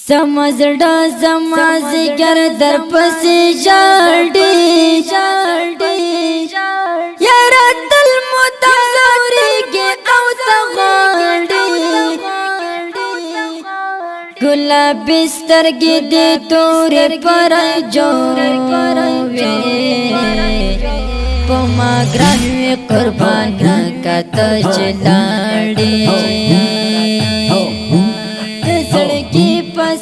زمزړه زمازګر در پسې جاړې یاره تل متزورېږي او ته غواړې ګلابي سترګې دې تورې پر جوړې په ما ګران وې قربان کته چې لاړې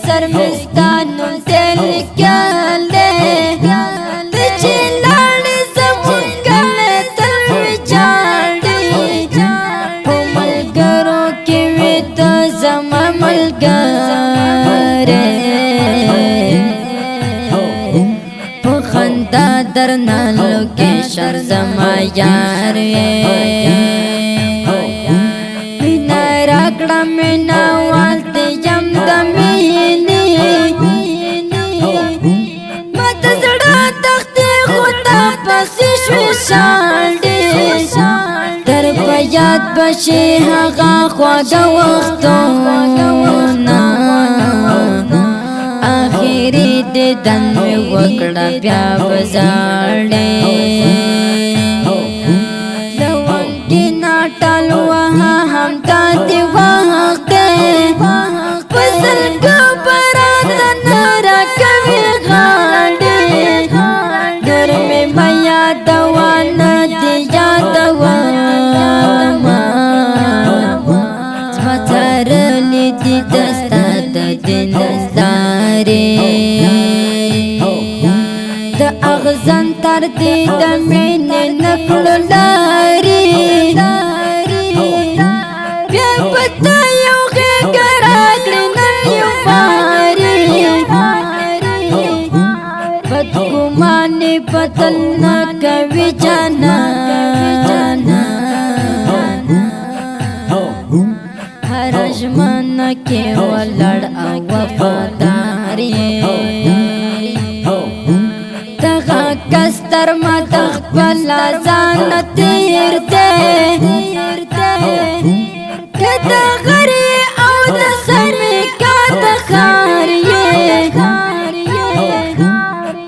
سر مستانو دل کیاله تجه لاړې زمونږه مې تل وچاړې په ملګرو کې وې ته زما ملګرې په خندا درنه لوکیشن زما یار مینا راکړه مینا والته یم د مینې مت زړه تختې خدا پسې شوې شاړې در په یاد بشي هغه خواږه وختونه اخري دیدن مې وکړه بیا به زاړې لونګې ناټل وها هم تا دې واقع پسل کو براته نه راکوي غاړې ډېر مې ما یادوه نه دې یادومه زما څارلې دي د ستا د دین لارې د اغزن تر دې د مینې نه کړو لارې بیا به تا یو غېږه راکړې نن یو بارې بدګمانې بدل نه کوي جانانه هر ژمنه کې ولاړ او وفادار دغه کس تر ما د خپله ځانه تېر دی که د غرې او د سمې کا د ښار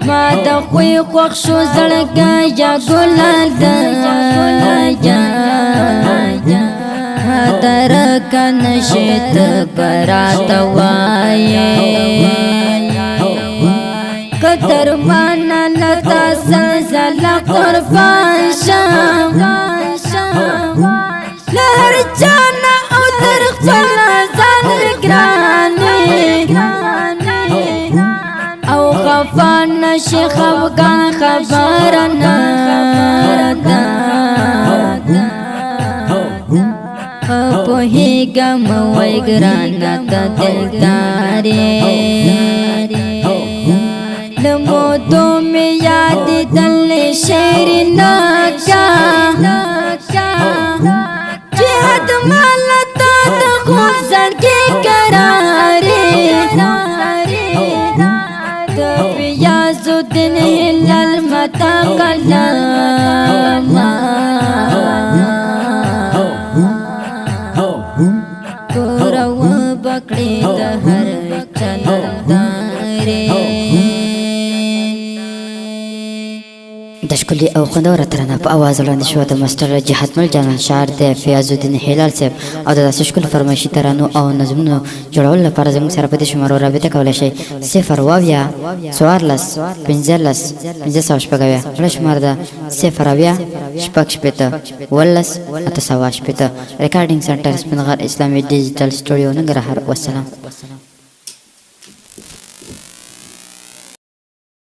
ما د خوی خوښ شو زړګی یا ګلال یا درکه نشي ته براته وایې قدر مانا لتا سلسله قربان شم لهر جانا او در خپل ځان ګرانې او خفا نشي خفګان خبره نه ده پوهېږم وای ګرانه ته دلدارې لمودو میں یاد دل شیرینہ کا جہد مالتا دا خود زنگی قرارے تفیاز دن ہلال متا قلاما کورو بکڑی دا ہر چلدارے د ښکلي او خوندوره ترانه په اواز وړاندې شوه د ماسټر جهاد مل جانان شاعر د فیاض الدین هلال صاحب او د داسې ښکلو فرمایشي ترانو او نظمونو جوړولو لپاره زموږ سره په دې شمارو رابطه کولی شئ 0 اویا 14 15 580 بله شمار ده 0 اویا 6 ولس 880 ریکارډینګ سنټر سپین غر اسلامي ډیجیټل سټوډیو ننګرهار. والسلام.